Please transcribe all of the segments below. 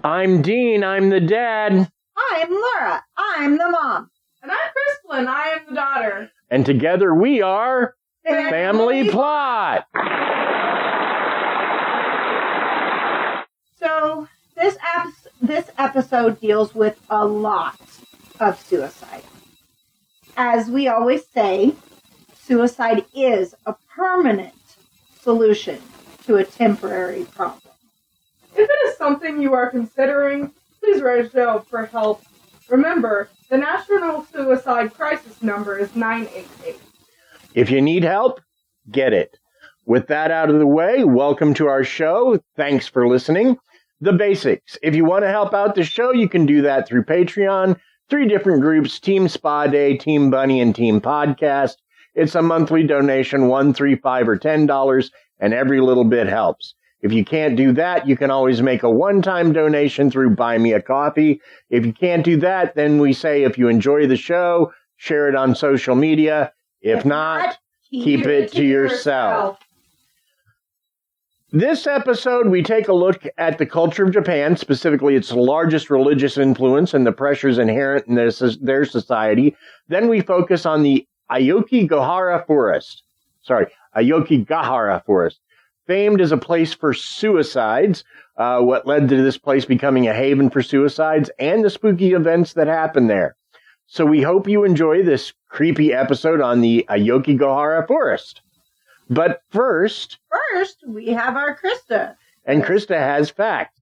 I'm Dean, I'm the dad. I'm Laura, I'm the mom. And I'm Krysta, and I am the daughter. And together we are Family Plot. So this episode deals with a lot of suicide. As we always say, suicide is a permanent solution to a temporary problem. If it is something you are considering, please reach out for help. Remember, the National Suicide Crisis number is 988. If you need help, get it. With that out of the way, welcome to our show. Thanks for listening. The basics. If you want to help out the show, you can do that through Patreon. 3 different groups, Team Spa Day, Team Bunny, and Team Podcast. It's a monthly donation, $1, $3, $5, or $10, and every little bit helps. If you can't do that, you can always make a one-time donation through Buy Me a Coffee. If you can't do that, then we say if you enjoy the show, share it on social media. If not, keep it to yourself. This episode, we take a look at the culture of Japan, specifically its largest religious influence and the pressures inherent in their society. Then we focus on the Aokigahara Forest. Famed as a place for suicides, what led to this place becoming a haven for suicides, and the spooky events that happen there. So we hope you enjoy this creepy episode on the Aokigahara Forest. But first, we have our Krysta. And Krysta has facts.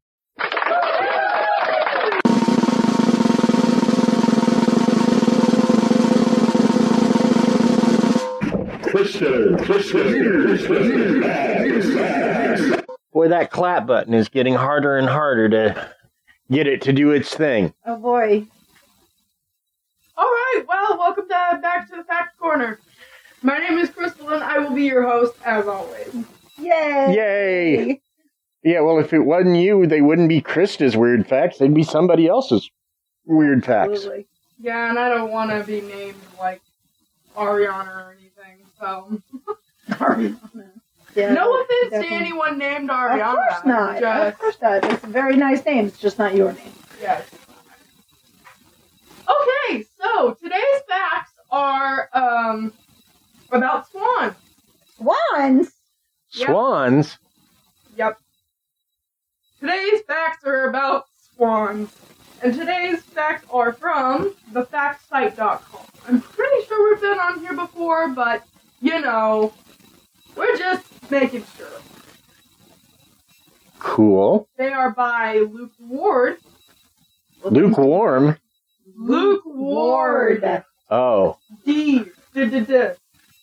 Boy, that clap button is getting harder and harder to get it to do its thing. Oh boy. All right, well, welcome back to the Fact Corner. My name is Krysta, and I will be your host, as always. Yay! Yay! Yeah, well, if it wasn't you, they wouldn't be Krysta's weird facts. They'd be somebody else's weird facts. Absolutely. Yeah, and I don't want to be named, like, Ariana or anything, so... Ariana. Yeah, no offense definitely. to anyone named Ariana. Of course not. Of course not. It's a very nice name. It's just not your name. Yes. Okay, so today's facts are about swans. Swans? Swans? Yep. Today's facts are about swans. And today's facts are from thefactsite.com. I'm pretty sure we've been on here before, but, you know, we're just making sure. Cool. They are by Luke Ward. Lukewarm? Luke Ward. Oh. D.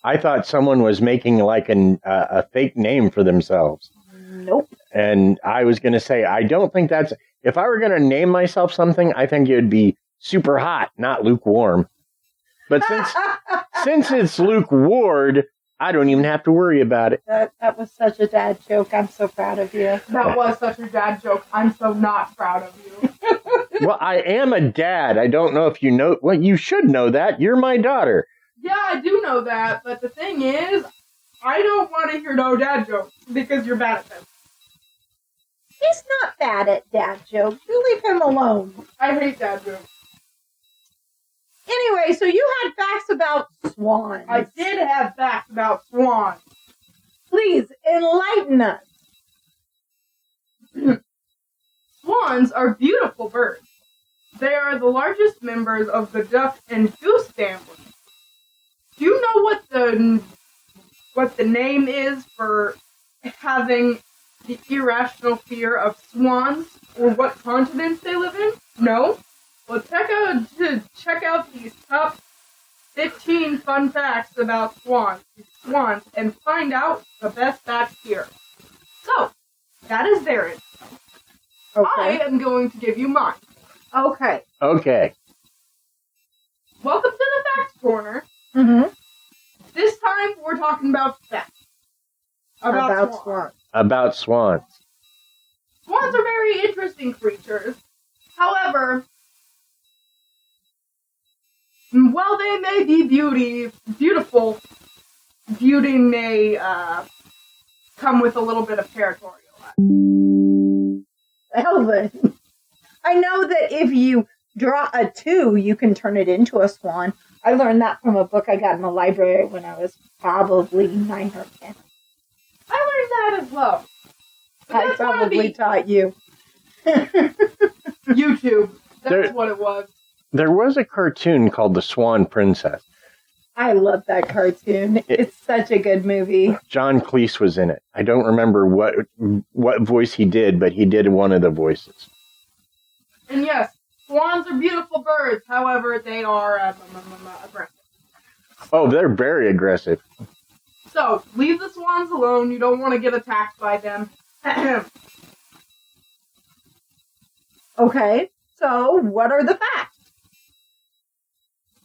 I thought someone was making like a fake name for themselves. Nope. And I was going to say, I don't think that's... If I were going to name myself something, I think it would be super hot, not lukewarm. But since it's Luke Ward, I don't even have to worry about it. That was such a dad joke. I'm so proud of you. That was such a dad joke. I'm so not proud of you. Well, I am a dad. I don't know if you know... Well, you should know that. You're my daughter. Yeah, I do know that, but the thing is, I don't want to hear no dad jokes, because you're bad at them. He's not bad at dad jokes. You leave him alone. I hate dad jokes. Anyway, so you had facts about swans. I did have facts about swans. Please, enlighten us. Swans are beautiful birds. They are the largest members of the duck and goose family. Do you know what the name is for having the irrational fear of swans, or what continents they live in? No? Well, check out these top 15 fun facts about swans, and find out the best facts here. So, that is their info. Okay. I am going to give you mine. Okay. Okay. Welcome to the Facts Corner. Mm-hmm. This time, we're talking about facts. About swans. About swans. Swans are very interesting creatures. However, while they may be beautiful, beauty may come with a little bit of territorial. Elvin. I know that if you draw a 2, you can turn it into a swan. I learned that from a book I got in the library when I was probably 9 or 10. I learned that as well. But I that's probably taught you. YouTube. That's There- what it was. There was a cartoon called The Swan Princess. I love that cartoon. It's such a good movie. John Cleese was in it. I don't remember what voice he did, but he did one of the voices. And yes, swans are beautiful birds. However, they are aggressive. Oh, they're very aggressive. So, leave the swans alone. You don't want to get attacked by them. Okay, so what are the facts?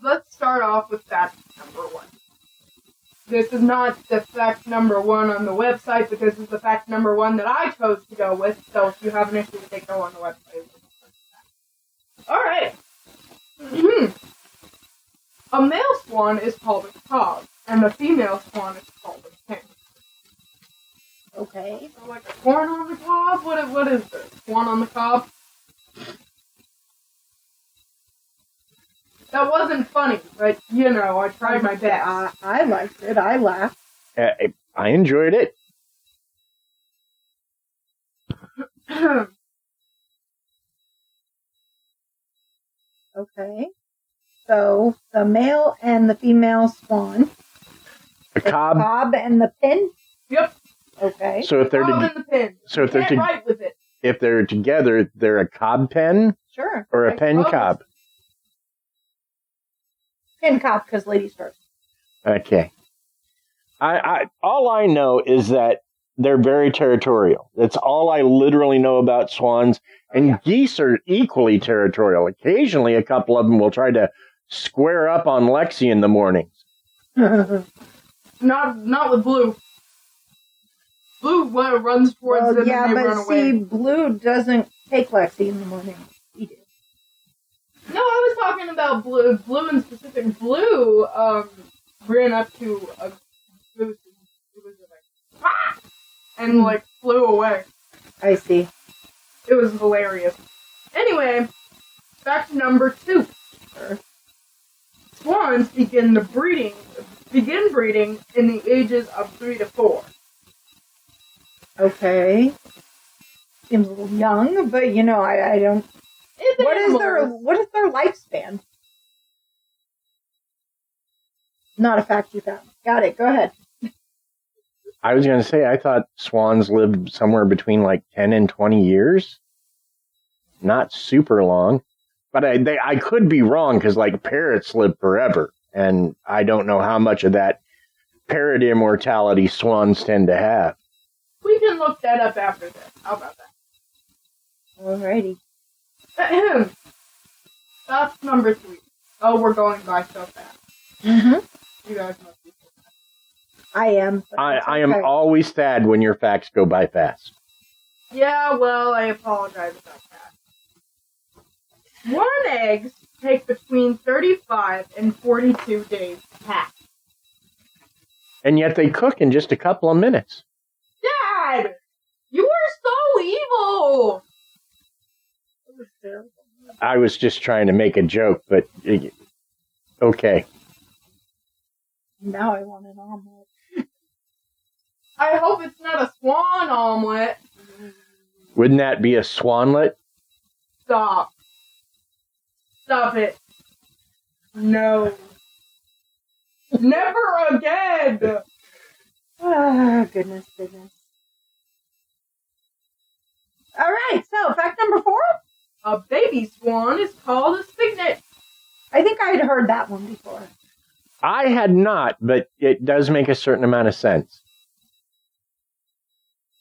Let's start off with fact number 1. This is not the fact number 1 on the website, but this is the fact number 1 that I chose to go with. So if you have an issue with it, go on the website. Alright. A male swan is called a cob, and the female swan is called a hen. Okay. So like a corn on the cob? What is this? Swan on the cob? That wasn't funny, but, you know, I tried my best. I liked it. I laughed. I enjoyed it. Okay. So, the male and the female swan. A cob. The cob and the pin? Yep. Okay. So if they're Cob in the pin. so if they're Can't write with it. if they're together, they're a cob pen Sure. or a Okay. pen cob. Pin cob, because ladies first. Okay. I all I know is that they're very territorial. That's all I literally know about swans. And geese are equally territorial. Occasionally, a couple of them will try to square up on Lexi in the mornings. Not with Blue. Blue runs towards them yeah, and they run but away. see, Blue doesn't take Lexi in the morning. He did. No, I was talking about Blue. Blue in specific. Blue ran up to a goose and it was like, ah! And like flew away. I see. It was hilarious. Anyway, fact number 2. Swans begin breeding in the ages of 3 to 4. Okay. Seems a little young, but you know, I don't. It's What is their lifespan? Not a fact you found. Got it. Go ahead. I was going to say, I thought swans lived somewhere between like 10 and 20 years. Not super long. But I could be wrong because like parrots live forever. And I don't know how much of that parrot immortality swans tend to have. We can look that up after this. How about that? Alrighty. That's number 3. Oh, we're going by so fast. Mm-hmm. You guys must be so fast. I am. I am always sad when your facts go by fast. Yeah, well, I apologize about that. Swan eggs take between 35 and 42 days to hatch. And yet they cook in just a couple of minutes. Dad! You are so evil! That was terrible. I was just trying to make a joke, but okay. Now I want an omelet. I hope it's not a swan omelet. Wouldn't that be a swanlet? Stop. Stop it. No. Never again! Ah, goodness. All right, so fact number 4. a baby swan is called a cygnet. I think I had heard that one before. I had not, but it does make a certain amount of sense.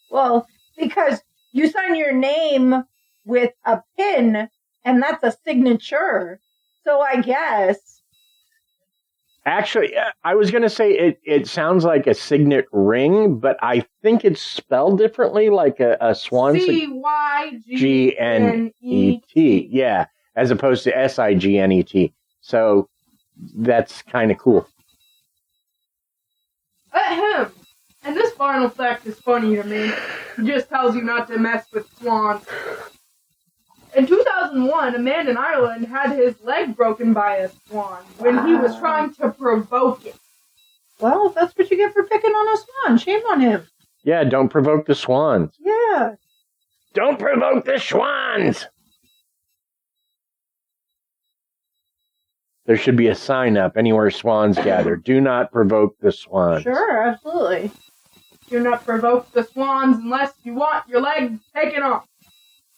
Well, because you sign your name with a pin, and that's a signature. So I guess. Actually, I was going to say it sounds like a signet ring, but I think it's spelled differently, like a swan. C-Y-G-N-E-T. Yeah, as opposed to S-I-G-N-E-T. So that's kind of cool. Ahem. And this final fact is funny to me. It just tells you not to mess with swans. In 2001, a man in Ireland had his leg broken by a swan when he was trying to provoke it. Well, that's what you get for picking on a swan. Shame on him. Yeah, don't provoke the swans. Yeah. Don't provoke the swans! There should be a sign up anywhere swans gather. Do not provoke the swans. Sure, absolutely. Do not provoke the swans unless you want your leg taken off.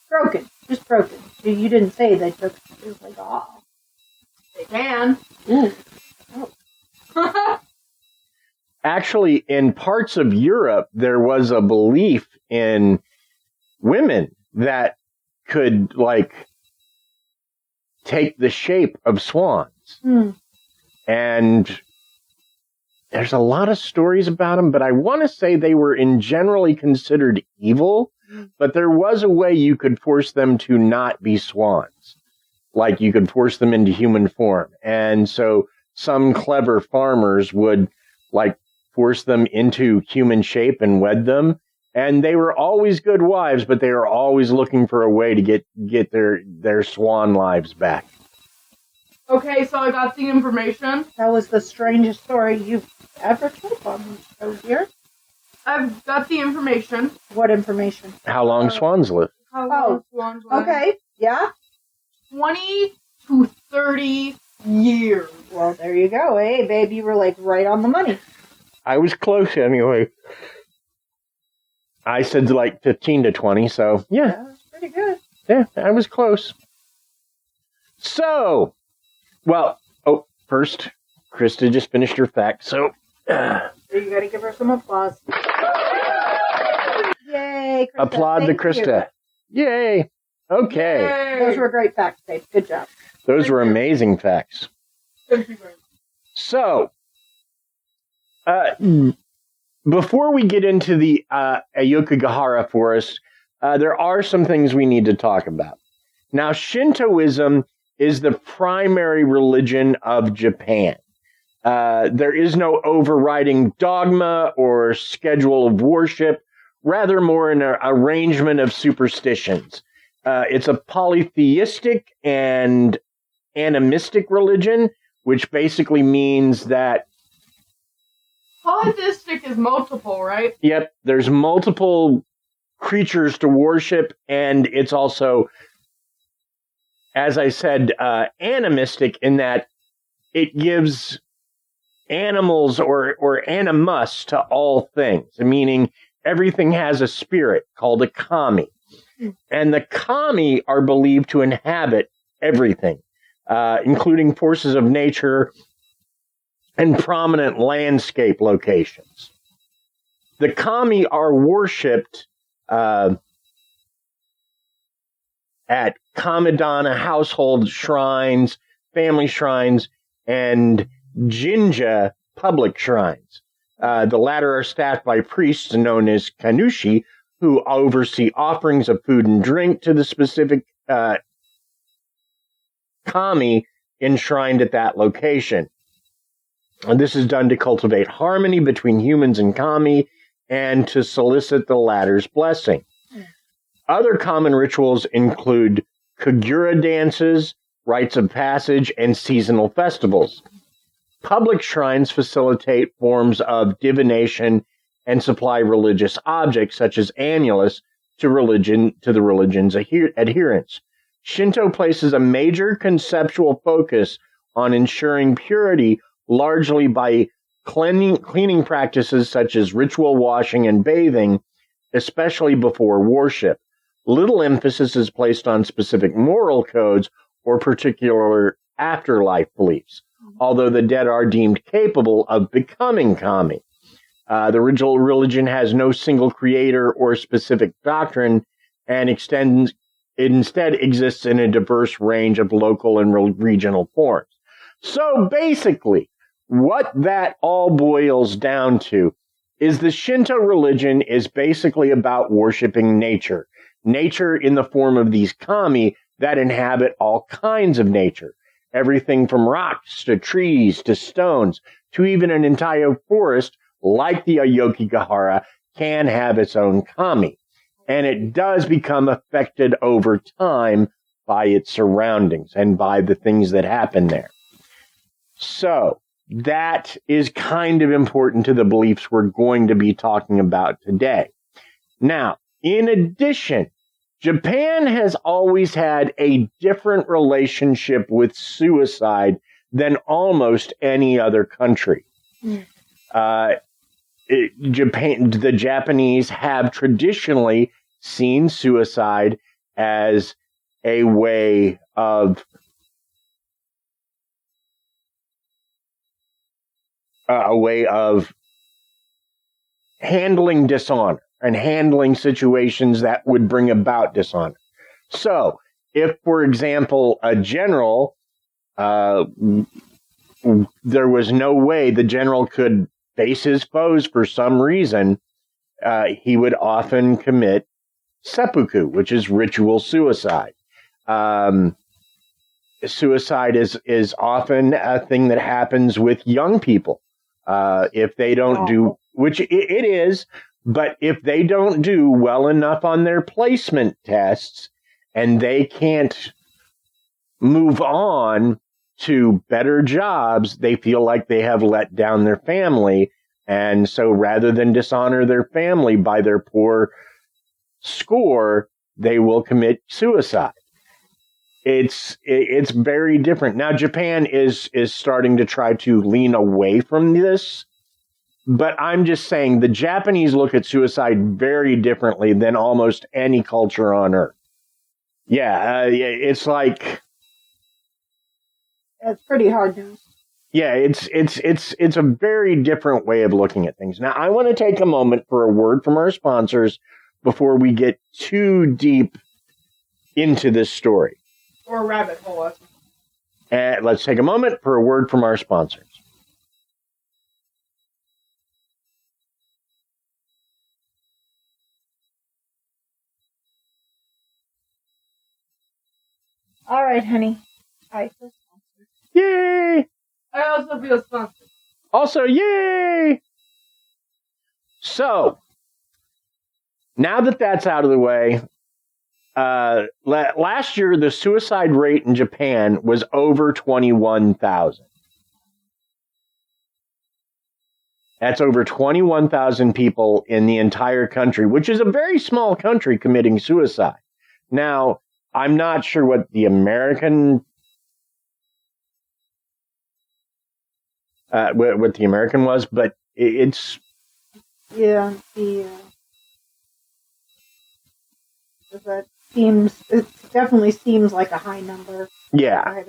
Broken. Just broken. You didn't say they took his leg off. They can. Ooh. Oh. Actually, in parts of Europe, there was a belief in women that could, like, take the shape of swans. And there's a lot of stories about them, but I want to say they were in generally considered evil, but there was a way you could force them to not be swans. Like you could force them into human form. And so some clever farmers would like force them into human shape and wed them. And they were always good wives, but they were always looking for a way to get their swan lives back. Okay, so I got the information. That was the strangest story you've ever told on the show here. I've got the information. What information? How long swans live? How long swans live. Okay, yeah. 20 to 30 years. Well, there you go. Hey, babe, you were like right on the money. I was close anyway. I said like 15 to 20, so yeah. That's pretty good. Yeah, I was close. So, well, first, Krysta just finished her fact, so... So you gotta give her some applause. Yay, Krysta. Applaud to Krysta. Yay. Okay. Yay. Those were great facts, babe. Good job. Those were amazing facts. Thank you very much. So, before we get into the Aokigahara forest, there are some things we need to talk about. Now, Shintoism is the primary religion of Japan. There is no overriding dogma or schedule of worship, rather more an arrangement of superstitions. It's a polytheistic and animistic religion, which basically means that... Polytheistic is multiple, right? Yep, there's multiple creatures to worship, and it's also, as I said, animistic in that it gives animals or animus to all things, meaning everything has a spirit called a kami. And the kami are believed to inhabit everything, including forces of nature and prominent landscape locations. The kami are worshipped at kamidana household shrines, family shrines, and jinja public shrines. The latter are staffed by priests known as kanushi, who oversee offerings of food and drink to the specific kami enshrined at that location. And this is done to cultivate harmony between humans and kami and to solicit the latter's blessing. Other common rituals include kagura dances, rites of passage, and seasonal festivals. Public shrines facilitate forms of divination and supply religious objects such as amulets to the religion's adherents. Shinto places a major conceptual focus on ensuring purity, largely by cleaning practices such as ritual washing and bathing, especially before worship. little emphasis is placed on specific moral codes or particular afterlife beliefs, although the dead are deemed capable of becoming kami. The original religion has no single creator or specific doctrine and instead exists in a diverse range of local and regional forms. So basically, what that all boils down to is the Shinto religion is basically about worshiping nature. Nature in the form of these kami that inhabit all kinds of nature. Everything from rocks to trees to stones to even an entire forest like the Aokigahara can have its own kami. And it does become affected over time by its surroundings and by the things that happen there. So that is kind of important to the beliefs we're going to be talking about today. Now, in addition, Japan has always had a different relationship with suicide than almost any other country. The Japanese have traditionally seen suicide as a way of handling dishonor and handling situations that would bring about dishonor. So, if, for example, a general, there was no way the general could face his foes for some reason, he would often commit seppuku, which is ritual suicide. Suicide is often a thing that happens with young people. If they don't do, which it is, but if they don't do well enough on their placement tests and they can't move on to better jobs, they feel like they have let down their family. And so rather than dishonor their family by their poor score, they will commit suicide. It's very different. Now, Japan is starting to try to lean away from this, but I'm just saying the Japanese look at suicide very differently than almost any culture on earth. Yeah, it's like it's pretty hard news. Yeah, it's a very different way of looking at things. Now, I want to take a moment for a word from our sponsors before we get too deep into this story. Or rabbit hole. Let's take a moment for a word from our sponsors. All right, honey. I feel sponsored. Yay! I also feel sponsored. Also, yay! So, now that that's out of the way, last year the suicide rate in Japan was over 21,000. That's over 21,000 people in the entire country, which is a very small country committing suicide. Now, I'm not sure what the American what the American was, but it's that it definitely seems like a high number. Yeah.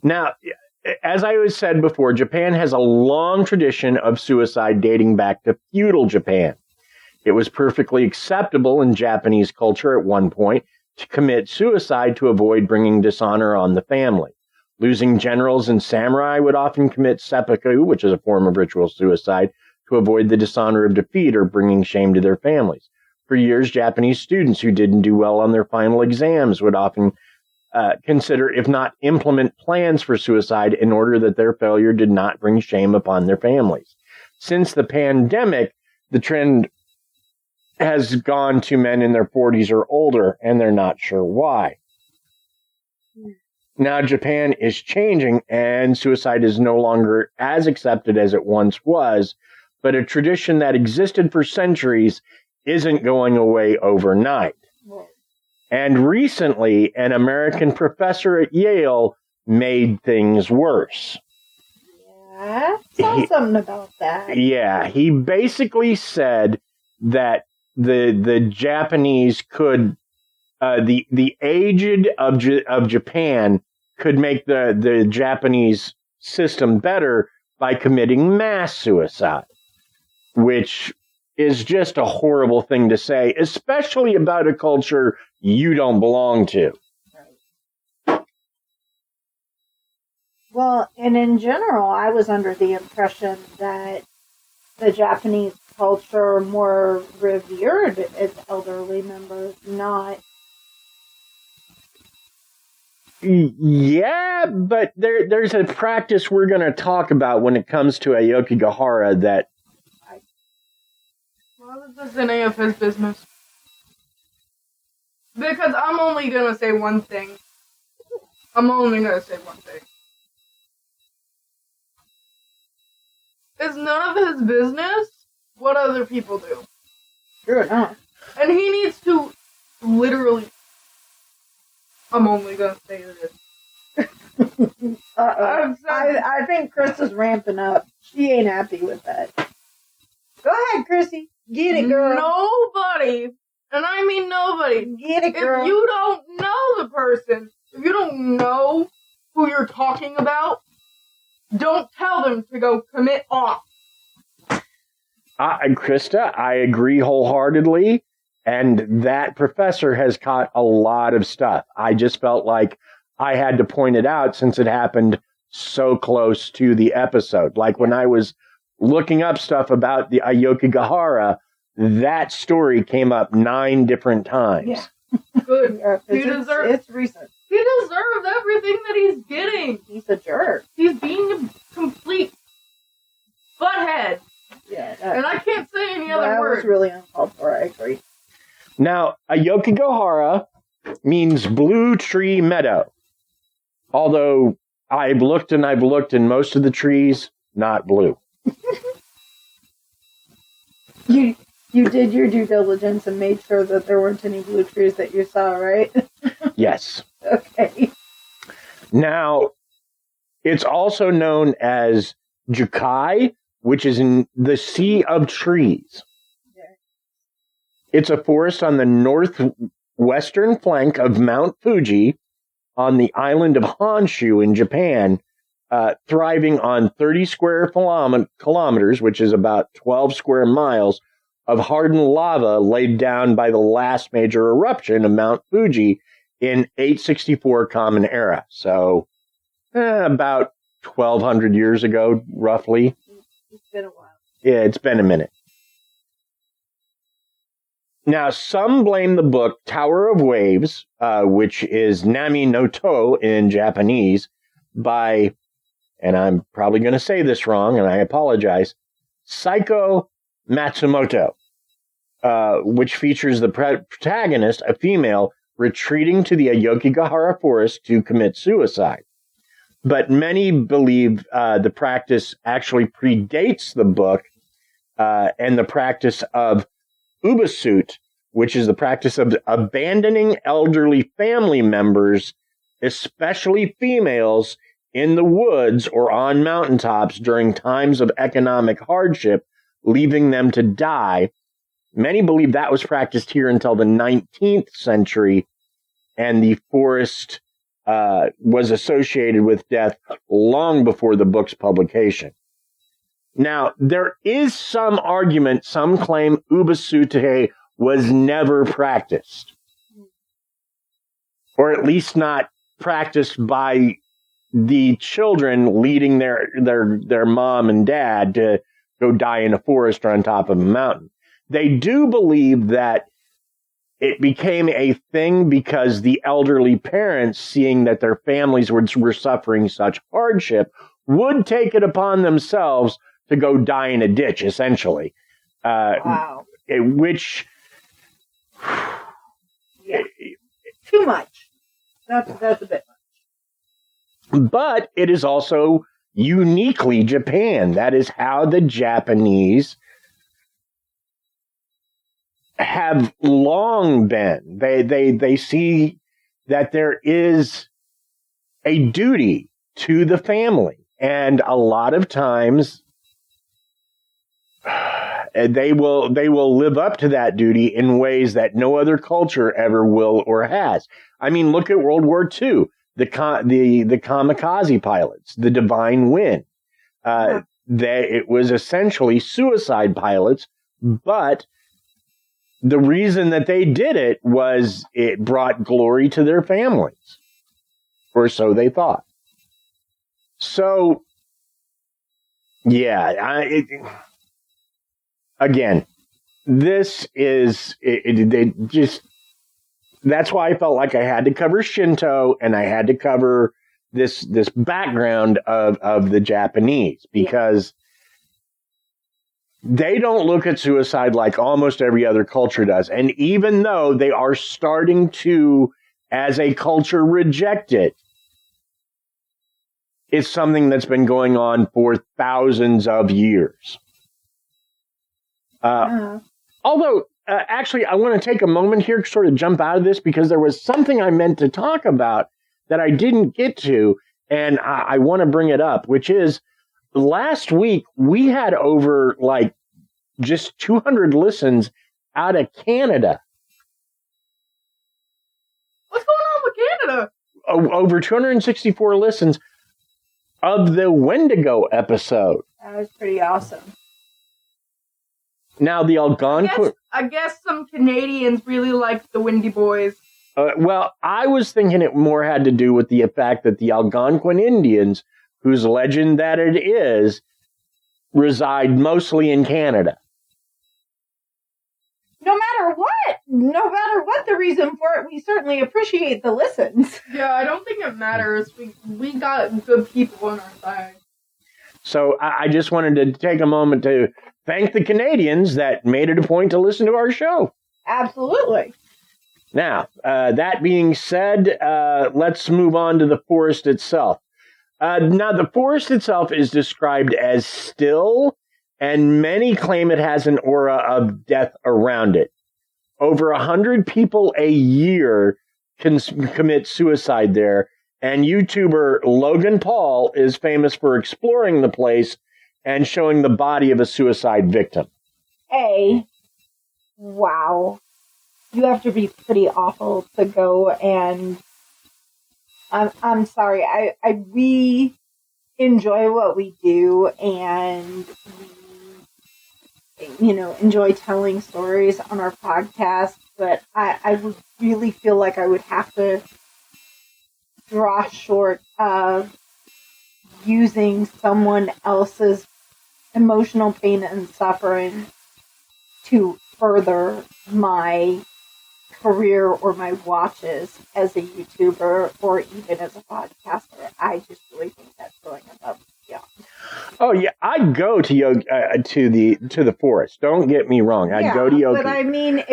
Now, as I said before, Japan has a long tradition of suicide dating back to feudal Japan. It was perfectly acceptable in Japanese culture at one point to commit suicide to avoid bringing dishonor on the family. Losing generals and samurai would often commit seppuku, which is a form of ritual suicide, to avoid the dishonor of defeat or bringing shame to their families. For years, Japanese students who didn't do well on their final exams would often consider, if not implement, plans for suicide in order that their failure did not bring shame upon their families. Since the pandemic, the trend has gone to men in their 40s or older, and they're not sure why. Now Japan is changing, and suicide is no longer as accepted as it once was, but a tradition that existed for centuries isn't going away overnight. And recently, an American professor at Yale made things worse. Yeah, saw something about that. Yeah, he basically said that the Japanese could the aged of Japan could make the Japanese system better by committing mass suicide, which is just a horrible thing to say, especially about a culture you don't belong to. Well, and in general, I was under the impression that the Japanese culture more revered its elderly members, not. Yeah, but there's a practice we're going to talk about when it comes to Aokigahara that. Well, this is any of his business. Because I'm only going to say one thing. It's none of his business what other people do. Sure enough. And he needs to literally... I'm only gonna say this. I think Chris is ramping up. She ain't happy with that. Go ahead, Chrissy. Get it, girl. Nobody, and I mean nobody. Get it, girl. If you don't know the person, if you don't know who you're talking about, don't tell them to go commit off. Krysta, I agree wholeheartedly. And that professor has caught a lot of stuff. I just felt like I had to point it out since it happened so close to the episode. Like when I was looking up stuff about the Aokigahara, that story came up 9 different times. Yeah. Good. It's recent. He deserves everything that he's getting. He's a jerk. He's being a complete butthead. Yeah. And I can't say any other word. That was really uncalled for, I agree. Now, Aokigahara means blue tree meadow. Although I've looked and most of the trees, not blue. You did your due diligence and made sure that there weren't any blue trees that you saw, right? Yes. Okay. Now, it's also known as Jukai, which is in the Sea of Trees. It's a forest on the northwestern flank of Mount Fuji on the island of Honshu in Japan, thriving on 30 square kilometers, which is about 12 square miles, of hardened lava laid down by the last major eruption of Mount Fuji in 864 Common Era. So about 1,200 years ago, roughly. It's been a while. Yeah, it's been a minute. Now, some blame the book Tower of Waves, which is Nami no To in Japanese, by, and I'm probably going to say this wrong, and I apologize, Saiko Matsumoto, which features the protagonist, a female, retreating to the Aokigahara forest to commit suicide. But many believe the practice actually predates the book and the practice of ubasut, which is the practice of abandoning elderly family members, especially females, in the woods or on mountaintops during times of economic hardship, leaving them to die. Many believe that was practiced here until the 19th century, and the forest was associated with death long before the book's publication. Now, there is some argument, some claim ubasute was never practiced. Or at least not practiced by the children leading their mom and dad to go die in a forest or on top of a mountain. They do believe that it became a thing because the elderly parents, seeing that their families were suffering such hardship, would take it upon themselves to go die in a ditch, essentially. Wow. Which... Yeah. Too much. That's a bit much. But it is also uniquely Japan. That is how the Japanese have long been. They see that there is a duty to the family. And a lot of times, they will live up to that duty in ways that no other culture ever will or has. I mean, look at World War II, the kamikaze pilots, the Divine Wind. It was essentially suicide pilots, but the reason that they did it was it brought glory to their families, or so they thought. So, yeah, again, this is that's why I felt like I had to cover Shinto and I had to cover this background of the Japanese, because they don't look at suicide like almost every other culture does. And even though they are starting to, as a culture, reject it, it's something that's been going on for thousands of years. Although, actually, I want to take a moment here to sort of jump out of this, because there was something I meant to talk about that I didn't get to, and I want to bring it up, which is last week we had over just 200 listens out of Canada. What's going on with Canada? Over 264 listens of the Wendigo episode. That was pretty awesome. Now, the Algonquin... I guess some Canadians really like the Windy Boys. Well, I was thinking it more had to do with the fact that the Algonquin Indians, whose legend that it is, reside mostly in Canada. No matter what the reason for it, we certainly appreciate the listens. Yeah, I don't think it matters. We got good people on our side. So I just wanted to take a moment to thank the Canadians that made it a point to listen to our show. Absolutely. Now, that being said, let's move on to the forest itself. Now, the forest itself is described as still, and many claim it has an aura of death around it. Over 100 people a year can commit suicide there, and YouTuber Logan Paul is famous for exploring the place and showing the body of a suicide victim. Wow. You have to be pretty awful to go, and I'm sorry. We enjoy what we do, and we, enjoy telling stories on our podcast, but I would really feel like I would have to draw short of using someone else's emotional pain and suffering to further my career or my watches as a YouTuber or even as a podcaster. I just really think that's going above and beyond. Oh yeah, I'd go to the forest. Don't get me wrong. I'd go to yoga. But I mean,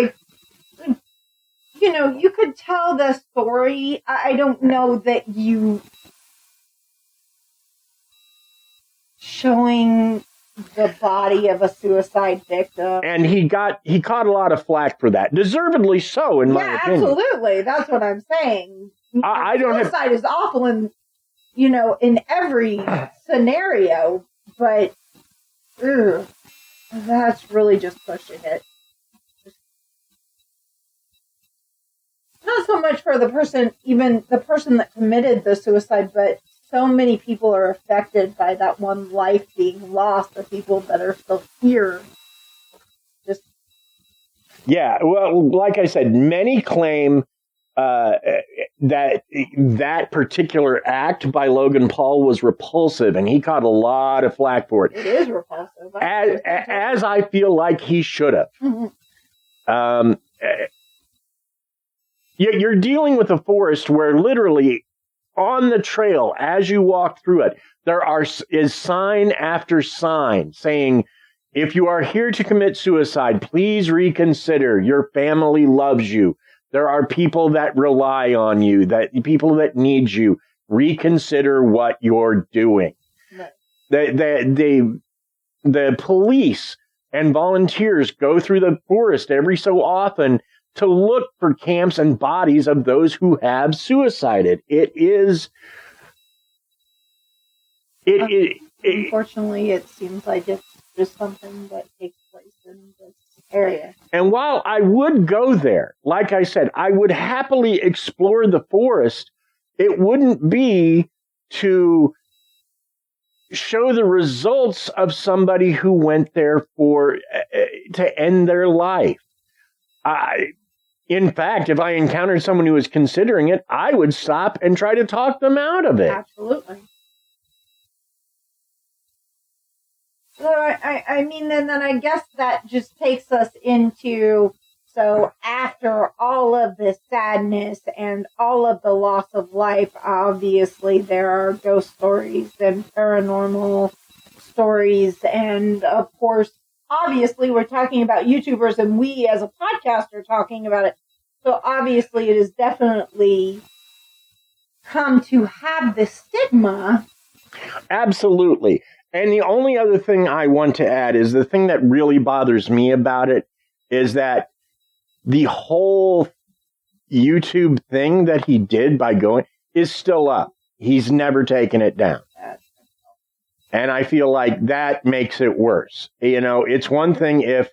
you could tell the story. I don't know that you showing the body of a suicide victim. And he caught a lot of flack for that. Deservedly so, in my opinion. Yeah, absolutely. That's what I'm saying. I don't have... Suicide is awful in every scenario, but that's really just pushing it. Not so much for the person that committed the suicide, but so many people are affected by that one life being lost, the people that are still here. Yeah, well, like I said, many claim that particular act by Logan Paul was repulsive, and he caught a lot of flack for it. It is repulsive. As I feel like he should have. Mm-hmm. You're dealing with a forest where literally on the trail, as you walk through it, there is sign after sign saying, if you are here to commit suicide, please reconsider. Your family loves you. There are people that rely on you, people that need you. Reconsider what you're doing. Right. The police and volunteers go through the forest every so often to look for camps and bodies of those who have suicided. Unfortunately, it seems like it's just something that takes place in this area. And while I would go there, like I said, I would happily explore the forest. It wouldn't be to show the results of somebody who went there to end their life. In fact, if I encountered someone who was considering it, I would stop and try to talk them out of it. Absolutely. So, I mean, and then I guess that just takes us into, so after all of this sadness and all of the loss of life, obviously there are ghost stories and paranormal stories. And of course, obviously we're talking about YouTubers and we as a podcast are talking about it. So obviously it has definitely come to have this stigma. Absolutely. And the only other thing I want to add is the thing that really bothers me about it is that the whole YouTube thing that he did by going is still up. He's never taken it down. And I feel like that makes it worse. You know, it's one thing if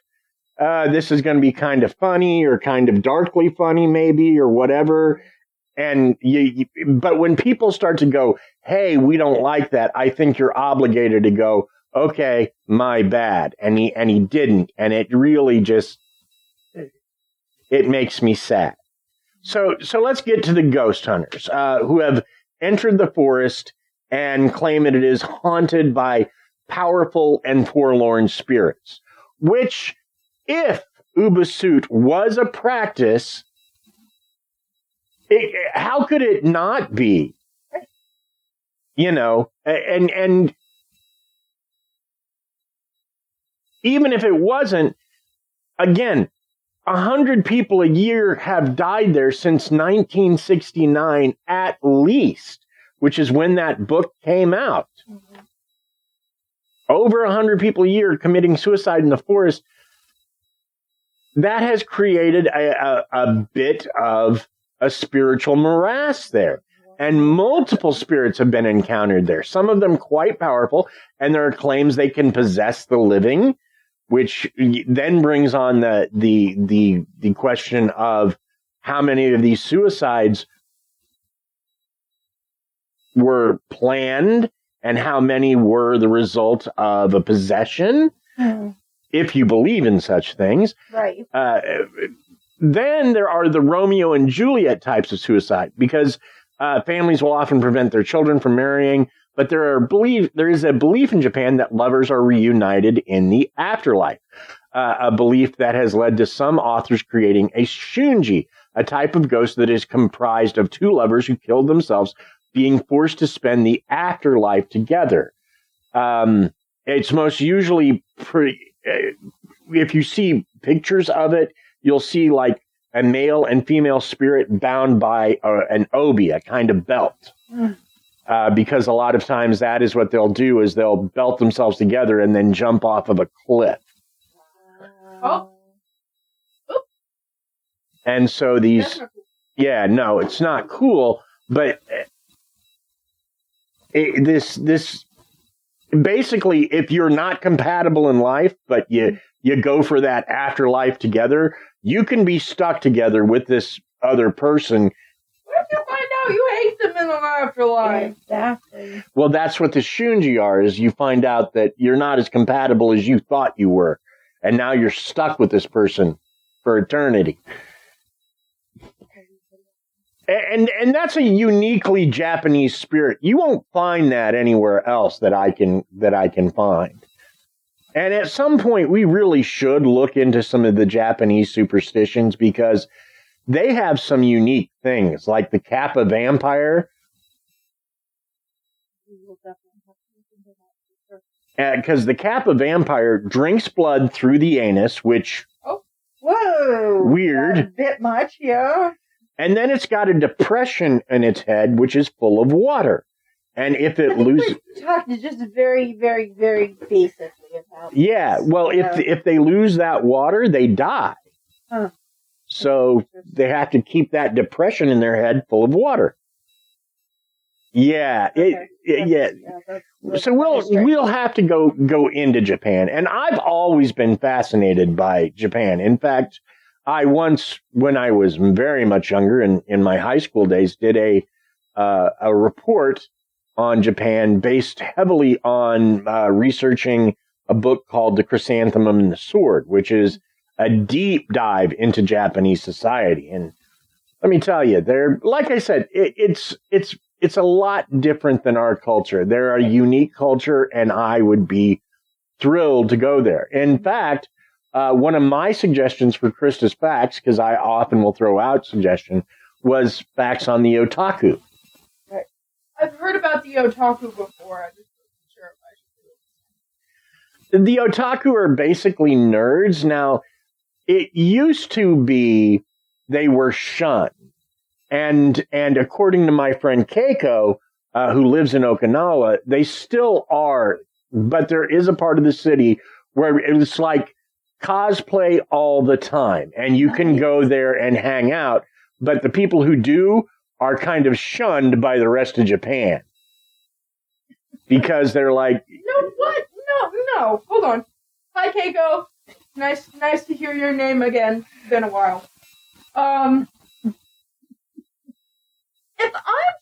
this is going to be kind of funny or kind of darkly funny maybe or whatever. And but when people start to go, hey, we don't like that, I think you're obligated to go, okay, my bad. And he didn't. And it really just, it makes me sad. So let's get to the ghost hunters who have entered the forest and claim that it is haunted by powerful and forlorn spirits, which, if Ubasut was a practice, how could it not be? You know, and even if it wasn't, again, 100 people a year have died there since 1969 at least, which is when that book came out. Mm-hmm. Over 100 people a year committing suicide in the forest. That has created a bit of a spiritual morass there. And multiple spirits have been encountered there, some of them quite powerful, and there are claims they can possess the living, which then brings on the question of how many of these suicides were planned and how many were the result of a possession, if you believe in such things. Right. Then there are the Romeo and Juliet types of suicide, because families will often prevent their children from marrying, but there is a belief in Japan that lovers are reunited in the afterlife. A belief that has led to some authors creating a shunji, a type of ghost that is comprised of two lovers who killed themselves, being forced to spend the afterlife together. It's most usually if you see pictures of it, you'll see like a male and female spirit bound by an obi, a kind of belt. Because a lot of times that is what they'll do, is they'll belt themselves together and then jump off of a cliff. And so these, no, it's not cool, but this basically, if you're not compatible in life, but you go for that afterlife together, you can be stuck together with this other person. What if you find out you hate them in the afterlife? Exactly. Well, that's what the shunji are, is you find out that you're not as compatible as you thought you were. And now you're stuck with this person for eternity. And that's a uniquely Japanese spirit. You won't find that anywhere else that I can find. And at some point, we really should look into some of the Japanese superstitions, because they have some unique things, like the Kappa vampire. Because the Kappa vampire drinks blood through the anus, which... Oh, whoa! Weird. A bit much, yeah. And then it's got a depression in its head, which is full of water. And if it loses... We're talking just very, very, very basically about this. Well, if they lose that water, they die. Huh. So they have to keep that depression in their head full of water. Yeah, So we'll have to go into Japan, and I've always been fascinated by Japan. In fact, I once, when I was very much younger, in my high school days, did a report on Japan based heavily on researching a book called The Chrysanthemum and the Sword, which is a deep dive into Japanese society. And let me tell you, like I said, it's a lot different than our culture. They're a unique culture, and I would be thrilled to go there. In fact, one of my suggestions for Krysta's facts, because I often will throw out suggestion, was facts on the otaku. Right. I've heard about the otaku before. I just wasn't sure if I should do it. The otaku are basically nerds. Now, it used to be they were shunned. And according to my friend Keiko, who lives in Okinawa, they still are. But there is a part of the city where it's like cosplay all the time. And you can go there and hang out. But the people who do are kind of shunned by the rest of Japan. Because they're like... No, what? No. Hold on. Hi, Keiko. Nice to hear your name again. It's been a while. If I'm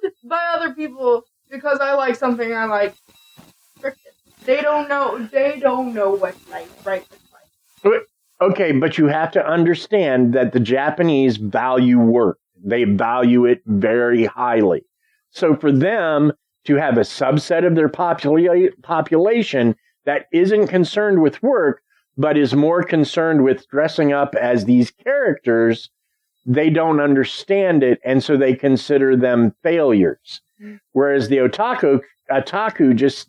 shunned by other people because I like something I like, they don't know what's right. Okay, but you have to understand that the Japanese value work. They value it very highly. So for them to have a subset of their population that isn't concerned with work, but is more concerned with dressing up as these characters, they don't understand it, and so they consider them failures. Whereas the otaku just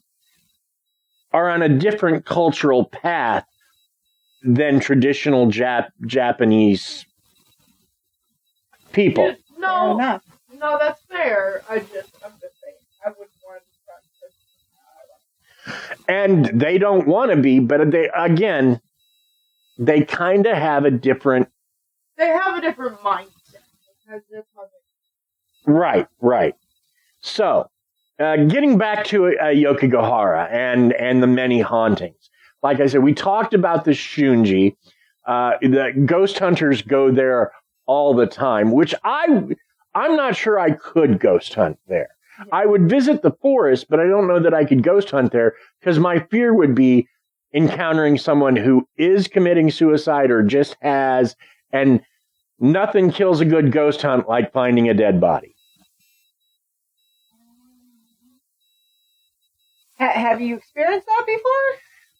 are on a different cultural path than traditional Japanese people. No, that's fair. I'm just saying, I wouldn't want to try. And they don't want to be, but they kind of have a different... They have a different mindset. Right. So, getting back to Aokigahara and the many hauntings. Like I said, we talked about the Shunji. The ghost hunters go there all the time, which I'm not sure I could ghost hunt there. Yeah. I would visit the forest, but I don't know that I could ghost hunt there because my fear would be encountering someone who is committing suicide or just has, and nothing kills a good ghost hunt like finding a dead body. Have you experienced that before?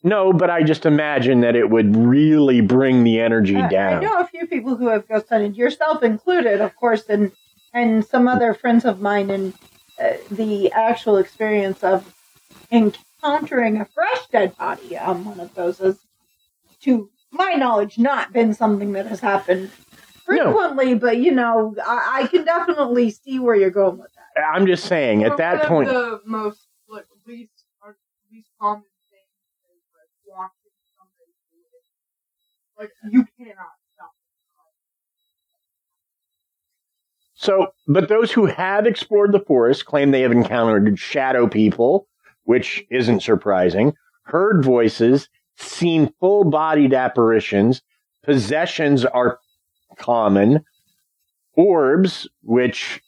No, but I just imagine that it would really bring the energy down. I know a few people who have ghost hunted, yourself included, of course, and some other friends of mine, and the actual experience of encountering a fresh dead body on one of those has, to my knowledge, not been something that has happened frequently, no. But, I can definitely see where you're going with that. I'm just saying, at that point... the most, least common thing is, watching somebody do it. You cannot stop it. So, but those who have explored the forest claim they have encountered shadow people, which isn't surprising, heard voices, seen full-bodied apparitions, possessions are common, orbs, which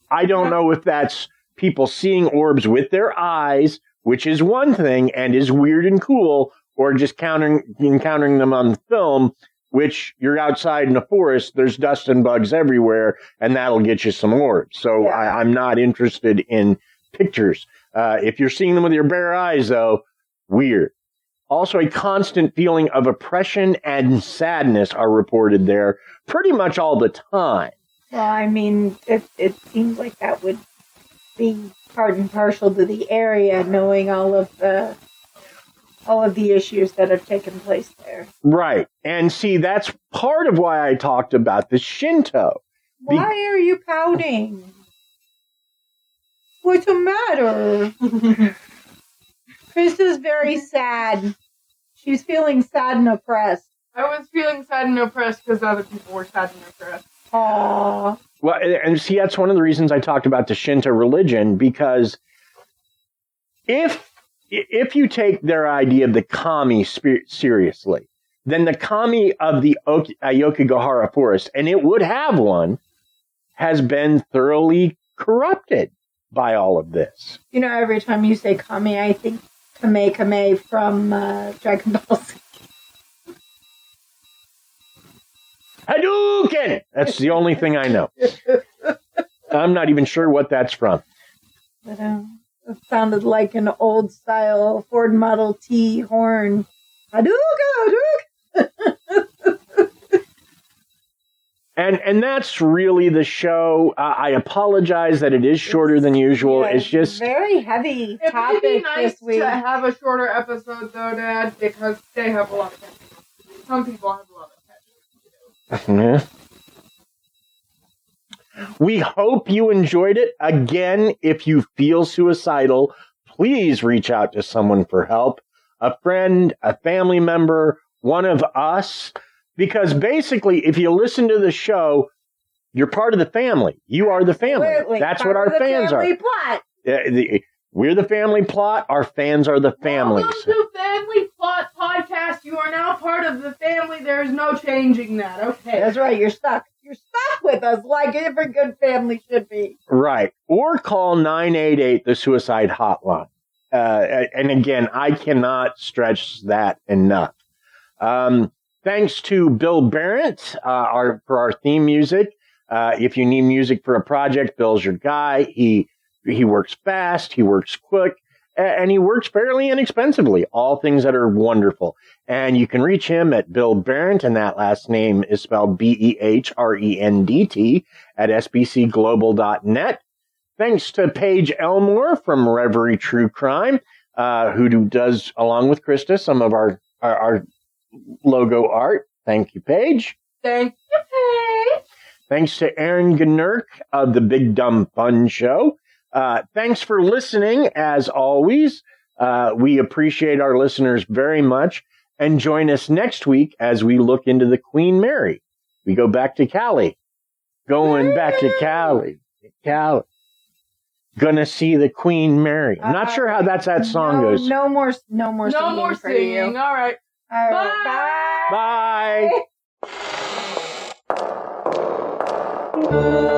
I don't know if that's people seeing orbs with their eyes, which is one thing and is weird and cool, or just encountering them on film, which you're outside in the forest, there's dust and bugs everywhere, and that'll get you some orbs. So yeah. I'm not interested in pictures. If you're seeing them with your bare eyes, though, weird. Also, a constant feeling of oppression and sadness are reported there pretty much all the time. Well, I mean, it seems like that would be part and parcel to the area, knowing all of the issues that have taken place there. Right. And see, that's part of why I talked about the Shinto. Why are you pouting? What's the matter? Krysta's very sad. She's feeling sad and oppressed. I was feeling sad and oppressed because other people were sad and oppressed. Aww. Well, and see, that's one of the reasons I talked about the Shinto religion, because if you take their idea of the kami seriously, then the kami of the Aokigahara forest, and it would have one, has been thoroughly corrupted by all of this. You know, every time you say kami, I think Kame from Dragon Ball Z. Hadouken! That's the only thing I know. I'm not even sure what that's from. But, it sounded like an old style Ford Model T horn. Hadouken! And that's really the show. I apologize that it is shorter than usual. Yeah, it's just very heavy It topic would be nice this week. to have a shorter episode, though, Dad, because they have a lot of catching. Some people have a lot of catching. yeah. We hope you enjoyed it. Again, if you feel suicidal, please reach out to someone for help. A friend, a family member, one of us. Because basically, if you listen to the show, you're part of the family. You are the family. Absolutely. That's Part what our of the fans are. family plot. We're the family plot. Our fans are the families. Welcome to Family Plot Podcast. You are now part of the family. There is no changing that. Okay. That's right. You're stuck. You're stuck with us like every good family should be. Right. Or call 988, the suicide hotline. And again, I cannot stretch that enough. Thanks to Bill Barrett for our theme music. If you need music for a project, Bill's your guy. He works fast, he works quick, and he works fairly inexpensively. All things that are wonderful. And you can reach him at Bill Barrett, and that last name is spelled BEHRENDT at sbcglobal.net. Thanks to Paige Elmore from Reverie True Crime, who does, along with Krysta, some of our logo art. Thank you, Paige. Thank you, Paige. Thanks to Aaron Gnurk of the Big Dumb Fun Show. Thanks for listening, as always. We appreciate our listeners very much. And join us next week as we look into the Queen Mary. We go back to Cali. Going back to Cali. Cali. Gonna see the Queen Mary. I'm not sure how that song goes. No more singing. No more for you. singing. All right. All right. Bye. Bye.